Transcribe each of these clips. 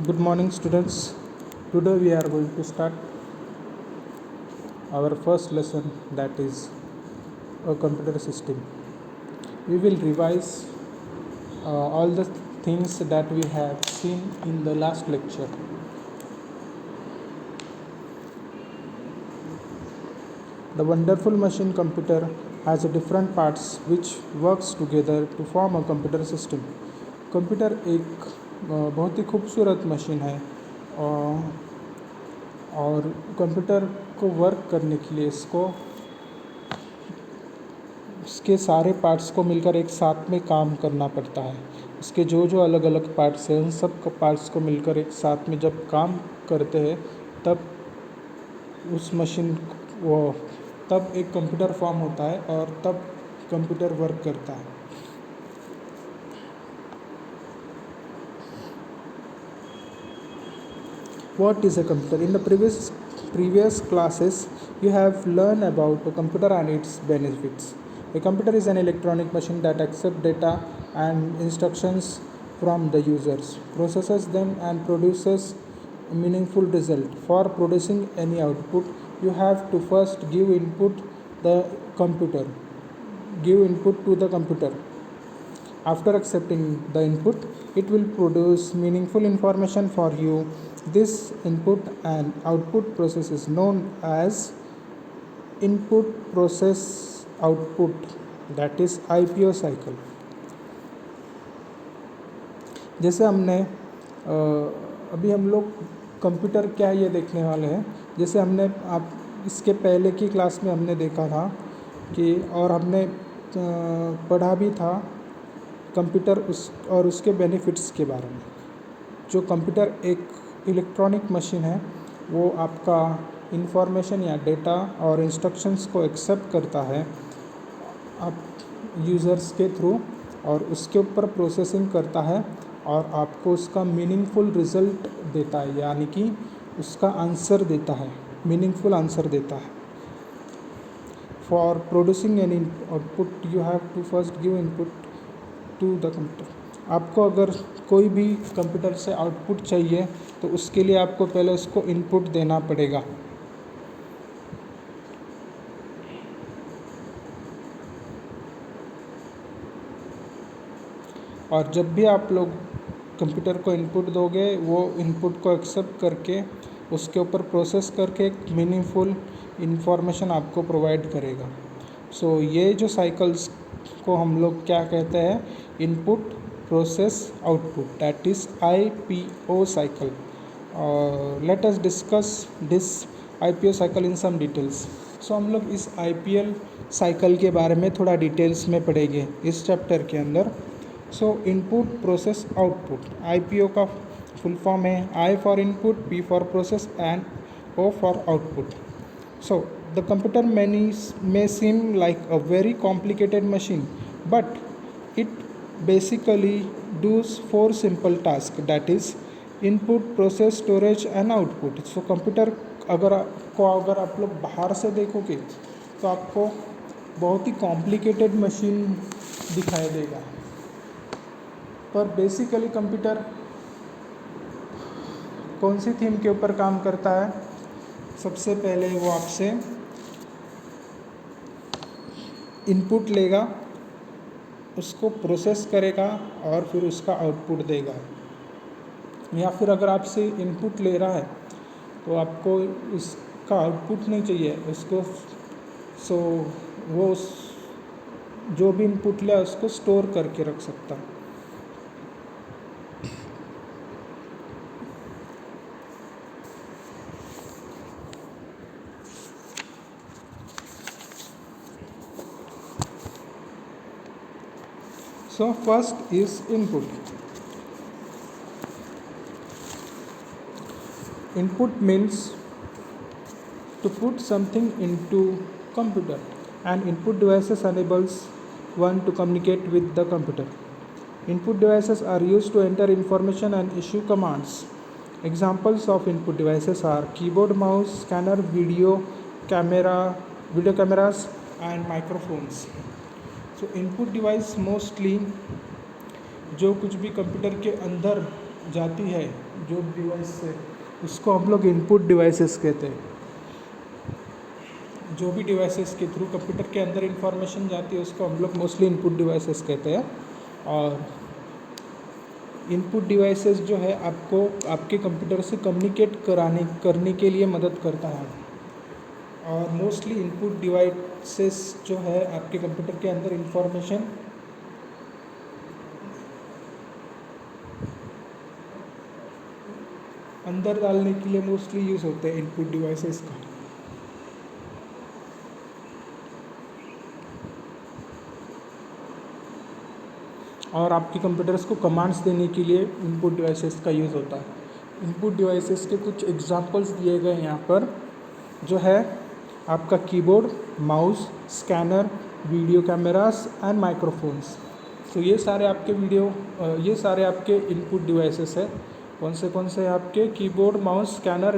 Good morning, students. Today we are going to start our first lesson, that is a computer system. We will revise all the things that we have seen in the last lecture. The wonderful machine computer has different parts which works together to form a computer system. Computer एक बहुत ही खूबसूरत machine है और computer को work करने के लिए इसके सारे पार्ट्स को मिलकर एक साथ में काम करना पड़ता है। इसके जो जो अलग अलग पार्ट्स हैं उन सब पार्ट्स को मिलकर एक साथ में जब काम करते हैं तब तब एक कंप्यूटर फॉर्म होता है और तब कंप्यूटर वर्क करता है। What is a computer? In the previous classes, you have learned about a computer and its benefits. A computer is an electronic machine that accepts data and instructions from the users, processes them, and produces a meaningful result. For producing any output, you have to first give input to the computer. After accepting the input, it will produce meaningful information for you. This input and output process is known as input process output, that is IPO cycle. जैसे अभी हम लोग computer क्या है ये देखने वाले हैं। जैसे आप इसके पहले की क्लास में हमने देखा था कि और हमने पढ़ा भी था कंप्यूटर और उसके बेनिफिट्स के बारे में। जो कंप्यूटर एक इलेक्ट्रॉनिक मशीन है वो आपका इंफॉर्मेशन या डेटा और इंस्ट्रक्शंस को एक्सेप्ट करता है आप यूज़र्स के थ्रू और उसके ऊपर प्रोसेसिंग करता है और आपको उसका मीनिंगफुल रिज़ल्ट देता है, यानी कि उसका आंसर देता है, मीनिंगफुल आंसर देता है। For producing any output you have to first give input to the computer. आपको अगर कोई भी कंप्यूटर से आउटपुट चाहिए तो उसके लिए आपको पहले उसको इनपुट देना पड़ेगा। और जब भी आप लोग कंप्यूटर को इनपुट दोगे वो इनपुट को एक्सेप्ट करके उसके ऊपर प्रोसेस करके एक मीनिंगफुल इन्फॉर्मेशन आपको प्रोवाइड करेगा। ये जो साइकिल्स को हम लोग क्या कहते हैं, input process output, that is IPO cycle. Let us discuss this IPO cycle in some details. हम लोग इस IPL साइकिल के बारे में थोड़ा डिटेल्स में पढ़ेंगे इस चैप्टर के अंदर। इनपुट प्रोसेस आउटपुट, IPO का फुल फॉर्म है I for input, P for process and O for output. The computer may seem like a very complicated machine, but it basically does 4 simple tasks, that is input, process, storage and output. Computer अगर आप लोग बाहर से देखोगे तो आपको बहुत ही complicated machine दिखाई देगा, पर बेसिकली कंप्यूटर कौन सी थीम के ऊपर काम करता है। सबसे पहले वो आपसे इनपुट लेगा, उसको प्रोसेस करेगा और फिर उसका आउटपुट देगा। या फिर अगर आपसे इनपुट ले रहा है तो आपको इसका आउटपुट नहीं चाहिए उसको, वो जो भी इनपुट लिया उसको स्टोर करके रख सकता है। First is input. Input means to put something into computer, and input devices enables one to communicate with the computer. Input devices are used to enter information and issue commands. Examples of input devices are keyboard, mouse, scanner, video cameras and microphones. Input device mostly जो कुछ भी computer के अंदर जाती है जो device से, उसको हम लोग इनपुट डिवाइसेस कहते हैं। जो भी डिवाइसेस के थ्रू कंप्यूटर के अंदर इंफॉर्मेशन जाती है उसको हम लोग मोस्टली इनपुट डिवाइसेस कहते हैं। और इनपुट डिवाइसेस जो है आपको आपके कंप्यूटर से कम्युनिकेट करने के लिए मदद करता है। और मोस्टली इनपुट डिवाइसेस जो है आपके कंप्यूटर के अंदर इंफॉर्मेशन अंदर डालने के लिए मोस्टली यूज़ होते हैं इनपुट डिवाइसेस का। और आपके कंप्यूटर्स को कमांड्स देने के लिए इनपुट डिवाइसेस का यूज़ होता है। इनपुट डिवाइसेस के कुछ एग्जांपल्स दिए गए हैं यहाँ पर, जो है आपका keyboard, mouse, scanner, video cameras and microphones. तो ये सारे आपके इनपुट डिवाइसेस है। कौन से आपके keyboard, mouse, scanner,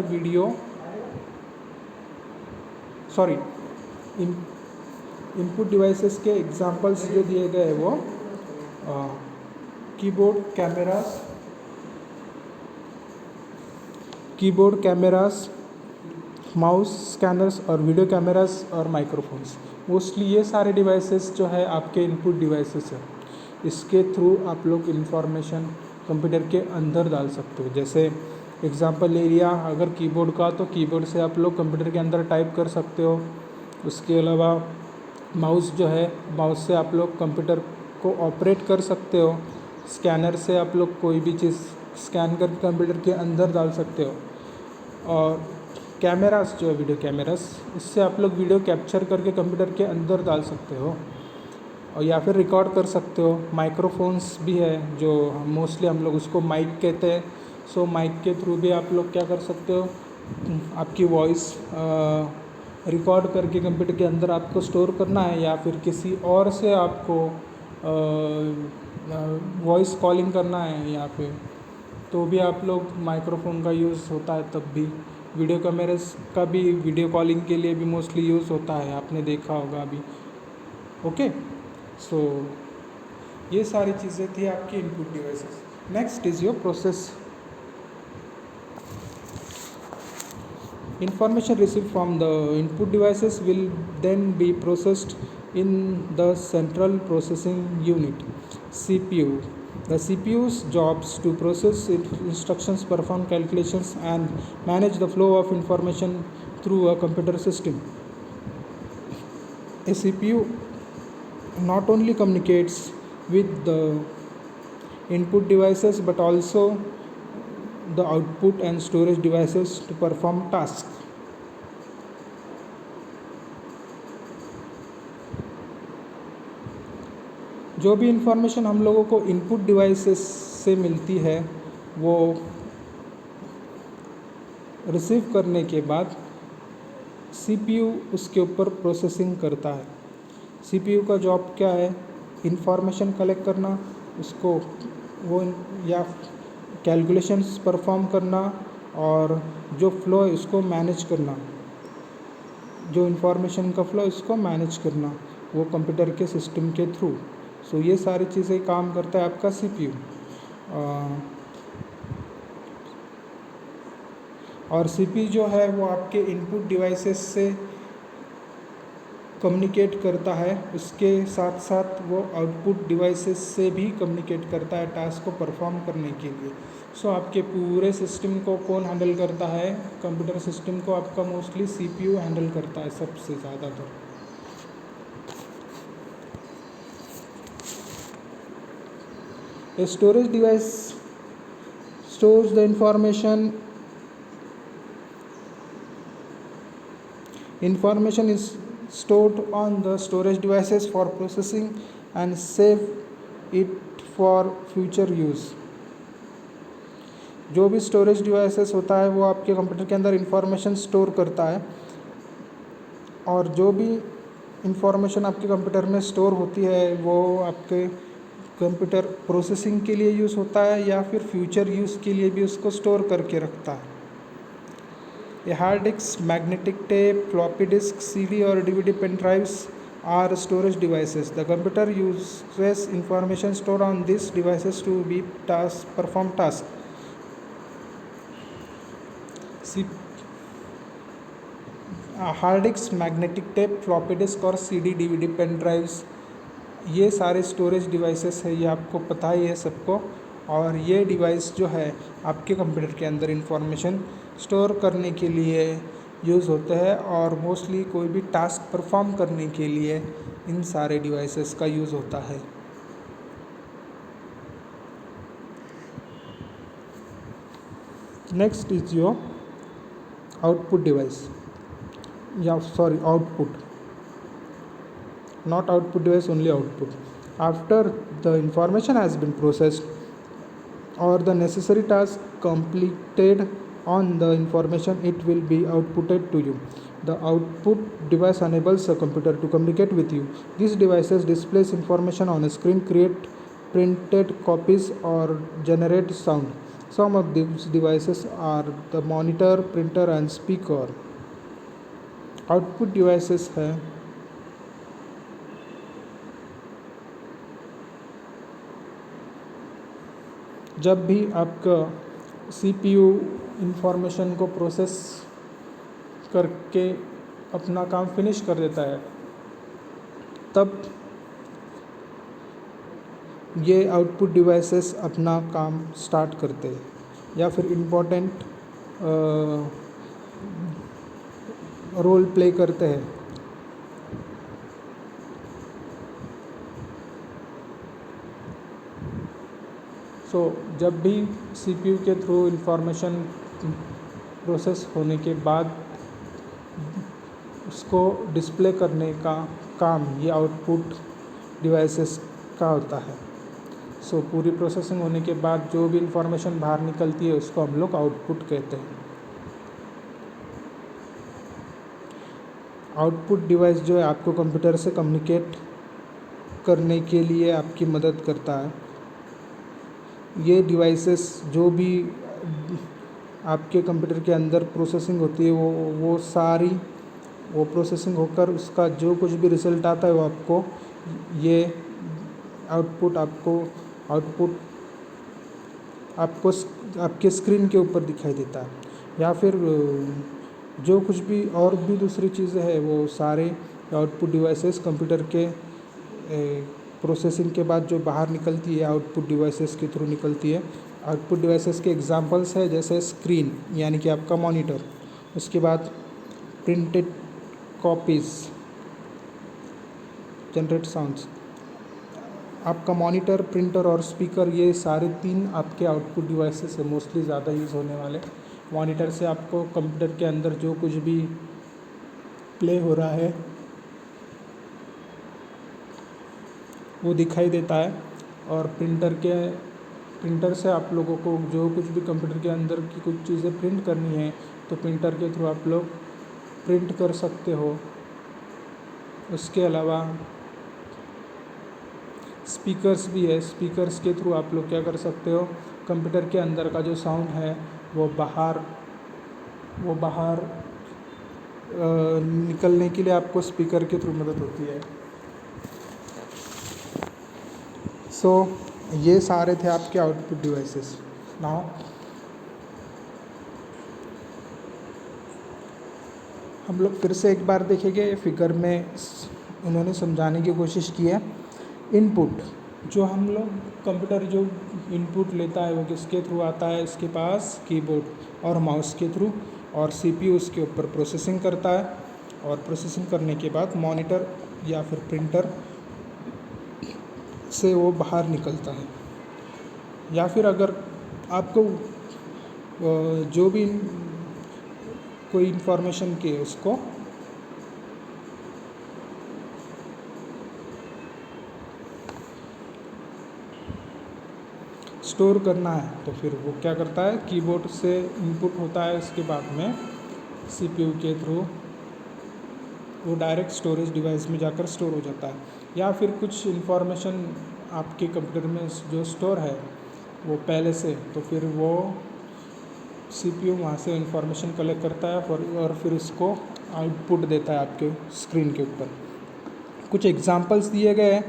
input devices के एग्जांपल्स जो दिए गए हैं वो कीबोर्ड, कैमरास, माउस, स्कैनर्स और वीडियो कैमरास और माइक्रोफोन्स। मोस्टली ये सारे डिवाइसेस जो है आपके इनपुट डिवाइसेस है। इसके थ्रू आप लोग इन्फॉर्मेशन कंप्यूटर के अंदर डाल सकते हो। जैसे एग्जांपल ले लिया अगर कीबोर्ड का, तो कीबोर्ड से आप लोग कंप्यूटर के अंदर टाइप कर सकते हो। उसके अलावा माउस जो है, माउस से आप लोग कंप्यूटर को ऑपरेट कर सकते हो। स्कैनर से आप लोग कोई भी चीज़ स्कैन करके कंप्यूटर के अंदर डाल सकते हो। और कैमरास जो है, वीडियो कैमरास, इससे आप लोग वीडियो कैप्चर करके कंप्यूटर के अंदर डाल सकते हो और या फिर रिकॉर्ड कर सकते हो। माइक्रोफोन्स भी है जो मोस्टली हम लोग उसको माइक कहते हैं। सो माइक के थ्रू भी आप लोग क्या कर सकते हो, आपकी वॉइस रिकॉर्ड करके कंप्यूटर के अंदर आपको स्टोर करना है या फिर किसी और से आपको वॉइस कॉलिंग करना है या फिर, तो भी आप लोग माइक्रोफोन का यूज़ होता है। तब भी वीडियो कैमरास का भी वीडियो कॉलिंग के लिए भी मोस्टली यूज़ होता है, आपने देखा होगा अभी। ओके, सो ये सारी चीज़ें थी आपकी input devices. Next is your process. Information received from the input devices will then be processed in the central processing unit, CPU. The CPU's jobs to process instructions, perform calculations and manage the flow of information through a computer system. A CPU not only communicates with the input devices but also the output and storage devices to perform tasks. जो भी information हम लोगों को input devices से मिलती है वो receive करने के बाद CPU उसके ऊपर प्रोसेसिंग करता है। CPU का जॉब क्या है, इंफॉर्मेशन कलेक्ट करना, उसको वो या कैलकुलेशंस परफॉर्म करना और जो फ्लो है उसको मैनेज करना, जो इंफॉर्मेशन का फ्लो इसको मैनेज करना वो कंप्यूटर के सिस्टम के थ्रू। सो ये सारी चीज़ें काम करता है आपका CPU। और CPU जो है वो आपके इनपुट डिवाइसेस से कम्युनिकेट करता है, उसके साथ साथ वो आउटपुट डिवाइसेस से भी कम्युनिकेट करता है टास्क को परफॉर्म करने के लिए। सो आपके पूरे सिस्टम को कौन हैंडल करता है, कंप्यूटर सिस्टम को आपका मोस्टली CPU हैंडल करता है सबसे ज़्यादातर। A storage device stores the information. Information is stored on the storage devices for processing and save it for future use. जो भी स्टोरेज डिवाइसेस होता है वो आपके कंप्यूटर के अंदर इंफॉर्मेशन स्टोर करता है और जो भी इंफॉर्मेशन आपके कंप्यूटर में स्टोर होती है वो आपके कंप्यूटर प्रोसेसिंग के लिए यूज़ होता है या फिर फ्यूचर यूज़ के लिए भी उसको स्टोर करके रखता है। A hard disk, magnetic tape, floppy disk, CD or DVD pen drives are storage devices. The computer uses information stored on these devices to perform tasks. See hard disk, magnetic tape, floppy disk और CD DVD pen drives, ये सारे storage devices है, ये आपको पता ही है सबको। और ये डिवाइस जो है आपके कंप्यूटर के अंदर इंफॉर्मेशन स्टोर करने के लिए यूज़ होते हैं और मोस्टली कोई भी टास्क परफॉर्म करने के लिए इन सारे डिवाइसेस का यूज़ होता है। Next is your output device, या sorry output, not output device, only output. After the information has been processed or the necessary task completed on the information, it will be outputted to you. The output device enables the computer to communicate with you. These devices displays information on a screen, create printed copies or generate sound. Some of these devices are the monitor, printer and speaker. Output devices है जब भी आपका CPU information को process करके अपना काम finish कर देता है, तब ये आउटपुट डिवाइसेस अपना काम स्टार्ट करते हैं या फिर इम्पोर्टेंट रोल प्ले करते हैं। जब भी CPU के थ्रू इंफॉर्मेशन प्रोसेस होने के बाद उसको डिस्प्ले करने का काम ये आउटपुट डिवाइसेस का होता है। पूरी प्रोसेसिंग होने के बाद जो भी इंफॉर्मेशन बाहर निकलती है उसको हम लोग आउटपुट कहते हैं। आउटपुट डिवाइस जो है आपको कंप्यूटर से कम्युनिकेट करने के लिए आपकी मदद करता है। ये डिवाइसेस जो भी आपके कंप्यूटर के अंदर प्रोसेसिंग होती है वो सारी प्रोसेसिंग होकर उसका जो कुछ भी रिज़ल्ट आता है वो आपको ये आउटपुट आपको आपके स्क्रीन के ऊपर दिखाई देता है। या फिर जो कुछ भी और भी दूसरी चीज़ें हैं वो सारे आउटपुट डिवाइसेस कंप्यूटर के प्रोसेसिंग के बाद जो बाहर निकलती है आउटपुट डिवाइसेस के थ्रू निकलती है। आउटपुट डिवाइसेस के एग्जांपल्स है जैसे स्क्रीन यानी कि आपका मॉनिटर, उसके बाद प्रिंटेड कॉपीज़, जनरेट साउंड्स। आपका मॉनिटर, प्रिंटर और स्पीकर, ये सारे 3 आपके आउटपुट डिवाइसेस है मोस्टली ज़्यादा यूज़ होने वाले। मॉनिटर से आपको कंप्यूटर के अंदर जो कुछ भी प्ले हो रहा है वो दिखाई देता है। और प्रिंटर से आप लोगों को जो कुछ भी कंप्यूटर के अंदर की कुछ चीज़ें प्रिंट करनी है तो प्रिंटर के थ्रू आप लोग प्रिंट कर सकते हो। उसके अलावा स्पीकर्स भी है, स्पीकर्स के थ्रू आप लोग क्या कर सकते हो, कंप्यूटर के अंदर का जो साउंड है वो बाहर निकलने के लिए आपको स्पीकर के थ्रू मदद होती है। ये सारे थे आपके आउटपुट डिवाइसेस। नाउ हम लोग फिर से एक बार देखेंगे, फिगर में उन्होंने समझाने की कोशिश की है। इनपुट जो हम लोग कंप्यूटर जो इनपुट लेता है वो किसके थ्रू आता है, इसके पास कीबोर्ड और माउस के थ्रू, और CPU उसके ऊपर प्रोसेसिंग करता है और प्रोसेसिंग करने के बाद मॉनिटर या फिर प्रिंटर से वो बाहर निकलता है। या फिर अगर आपको जो भी कोई इन्फॉर्मेशन की है उसको स्टोर करना है तो फिर वो क्या करता है, कीबोर्ड से इनपुट होता है, उसके बाद में CPU के थ्रू वो डायरेक्ट स्टोरेज डिवाइस में जाकर स्टोर हो जाता है। या फिर कुछ इन्फॉर्मेशन आपके कंप्यूटर में जो स्टोर है वो पहले से, तो फिर वो CPU वहाँ से इन्फॉर्मेशन कलेक्ट करता है और फिर उसको आउटपुट देता है आपके स्क्रीन के ऊपर। कुछ एग्जांपल्स दिए गए हैं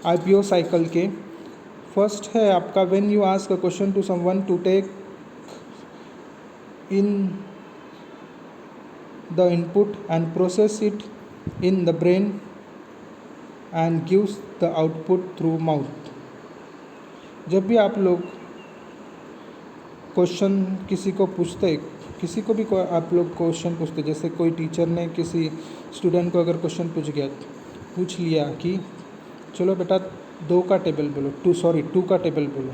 IPO साइकिल के। फर्स्ट है आपका, when you ask a question to someone to take in the input and process it in the brain and gives the output through mouth. जब भी आप लोग क्वेश्चन किसी को पूछते, किसी को भी आप लोग क्वेश्चन पूछते, जैसे कोई टीचर ने किसी स्टूडेंट को अगर क्वेश्चन पूछ लिया कि चलो बेटा 2 का टेबल बोलो, 2 का टेबल बोलो।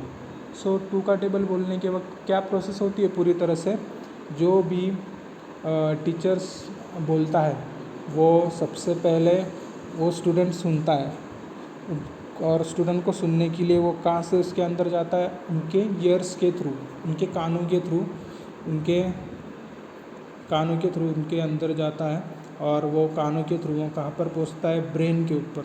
सो 2 का टेबल बोलने के वक्त क्या प्रोसेस होती है, पूरी तरह से जो भी टीचर्स बोलता है वो सबसे पहले वो स्टूडेंट सुनता है, और स्टूडेंट को सुनने के लिए वो कहाँ से उसके अंदर जाता है, उनके ईयर्स के थ्रू, उनके कानों के थ्रू उनके अंदर जाता है, और वो कानों के थ्रू वो कहाँ पर पहुँचता है, ब्रेन के ऊपर।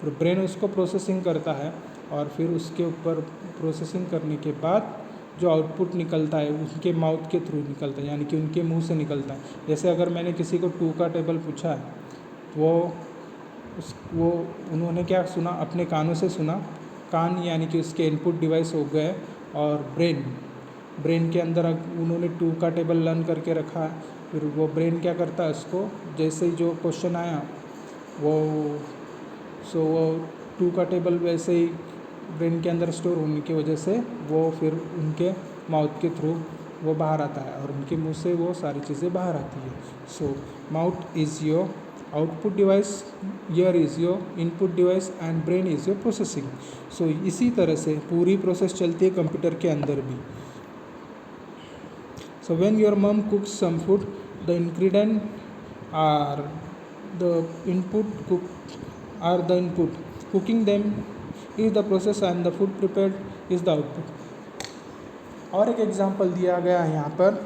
फिर ब्रेन उसको प्रोसेसिंग करता है, और फिर उसके ऊपर प्रोसेसिंग करने के बाद जो आउटपुट निकलता है उनके माउथ के थ्रू निकलता है, यानी कि उनके मुंह से निकलता है। जैसे अगर मैंने किसी को 2 का टेबल पूछा है, वो उन्होंने क्या सुना, अपने कानों से सुना। कान यानी कि उसके इनपुट डिवाइस हो गए, और ब्रेन के अंदर उन्होंने 2 का टेबल लर्न करके रखा। फिर वो ब्रेन क्या करता है, उसको जैसे ही जो क्वेश्चन आया वो 2 का टेबल वैसे ही ब्रेन के अंदर स्टोर होने की वजह से वो फिर उनके माउथ के थ्रू वो बाहर आता है, और उनके मुंह से वो सारी चीज़ें बाहर आती है। So mouth is your output device, ear is your input device and brain is your processing. So इसी तरह से पूरी प्रोसेस चलती है कंप्यूटर के अंदर भी। सो when your mum cooks some food, the ingredient are the input, cooking them is the process and the food prepared is the output. और एक एग्जांपल दिया गया है यहाँ पर,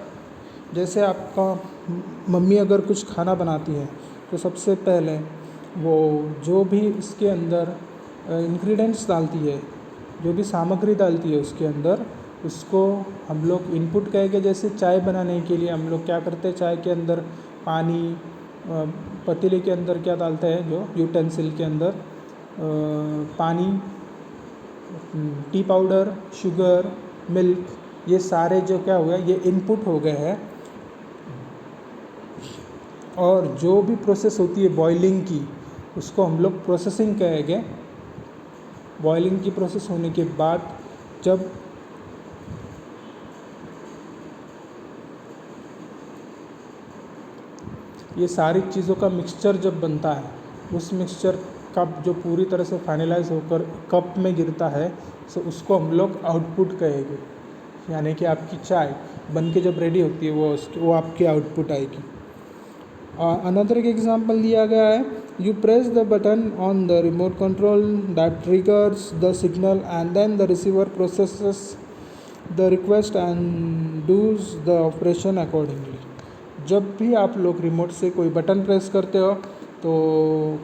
जैसे आपका मम्मी अगर कुछ खाना बनाती है तो सबसे पहले वो जो भी इसके अंदर इंग्रेडिएंट्स डालती है, जो भी सामग्री डालती है उसके अंदर, उसको हम लोग इनपुट कहेंगे। जैसे चाय बनाने के लिए हम लोग क्या करते हैं, चाय के अंदर पानी, पतीले के अंदर क्या डालते हैं, जो यूटेंसिल के अंदर पानी, टी पाउडर, शुगर, मिल्क, ये सारे जो क्या हुआ, ये इनपुट हो गए हैं। और जो भी प्रोसेस होती है बॉइलिंग की, उसको हम लोग प्रोसेसिंग कहेंगे। बॉइलिंग की प्रोसेस होने के बाद जब ये सारी चीज़ों का मिक्सचर जब बनता है, उस मिक्सचर का जो पूरी तरह से फाइनलाइज होकर कप में गिरता है, सो उसको हम लोग आउटपुट कहेंगे। यानी कि आपकी चाय बन के जब रेडी होती है वो आपकी आउटपुट आएगी। अनदर एक एग्जांपल दिया गया है, you press the button on the remote control that triggers the signal and then the receiver processes the request and does the operation accordingly. जब भी आप लोग रिमोट से कोई बटन प्रेस करते हो तो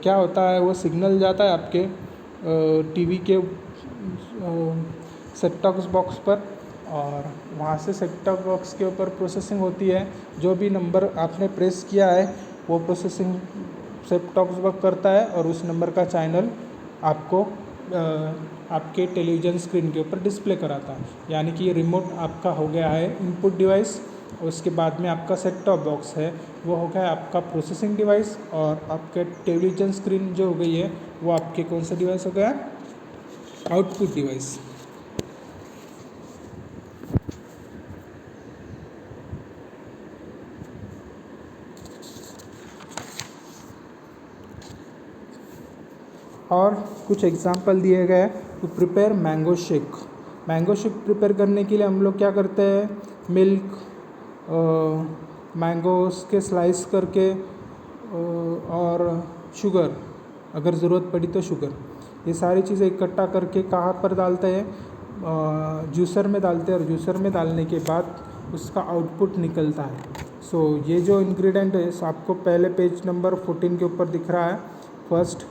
क्या होता है, वो सिग्नल जाता है आपके टीवी के सेट टॉप बॉक्स पर, और वहाँ से सेट टॉप बॉक्स के ऊपर प्रोसेसिंग होती है। जो भी नंबर आपने प्रेस किया है वो प्रोसेसिंग सेट टॉप बॉक्स करता है, और उस नंबर का चैनल आपको आपके टेलीविज़न स्क्रीन के ऊपर डिस्प्ले कराता है। यानी कि ये रिमोट आपका हो गया है इनपुट डिवाइस, और उसके बाद में आपका सेट टॉप बॉक्स है वो हो गया आपका प्रोसेसिंग डिवाइस, और आपके टेलीविज़न स्क्रीन जो हो गई है वो आपके कौन सा डिवाइस हो गया, आउटपुट डिवाइस। और कुछ एग्जांपल दिए गए हैं to prepare mango shake. Mango shake prepare करने के लिए हम लोग क्या करते हैं, मिल्क, मैंगोस के स्लाइस करके, और शुगर, अगर ज़रूरत पड़ी तो शुगर, ये सारी चीज़ें इकट्ठा करके कहाँ पर डालते हैं, जूसर में डालते हैं, और जूसर में डालने के बाद उसका आउटपुट निकलता है। सो ये जो इंग्रेडिएंट है आपको पहले पेज नंबर 14 के ऊपर दिख रहा है। फर्स्ट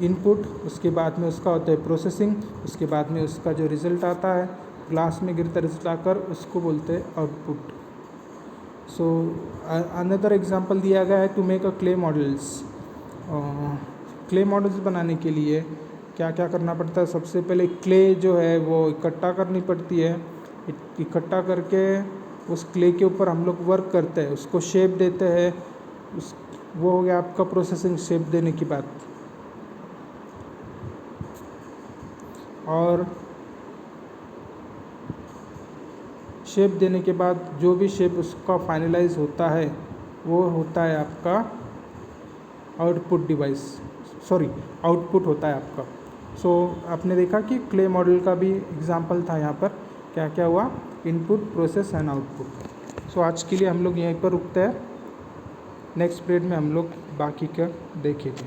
इनपुट, उसके बाद में उसका होता है प्रोसेसिंग, उसके बाद में उसका जो रिज़ल्ट आता है ग्लास में गिरता रिजल्ट आकर, उसको बोलते हैं आउटपुट। सो अनदर एग्जांपल दिया गया है to make a clay models. Clay models बनाने के लिए क्या क्या करना पड़ता है, सबसे पहले क्ले जो है वो इकट्ठा करनी पड़ती है। इकट्ठा करके उस क्ले के ऊपर हम लोग वर्क करते हैं, उसको शेप देते हैं, वो हो गया आपका प्रोसेसिंग शेप देने की बात। और शेप देने के बाद जो भी शेप उसका फाइनलाइज होता है वो होता है आपका आउटपुट होता है आपका। सो आपने देखा कि क्ले मॉडल का भी एग्जांपल था यहाँ पर, क्या क्या हुआ, इनपुट, प्रोसेस एंड आउटपुट। सो आज के लिए हम लोग यहीं पर रुकते हैं, नेक्स्ट पीरियड में हम लोग बाकी का देखेंगे।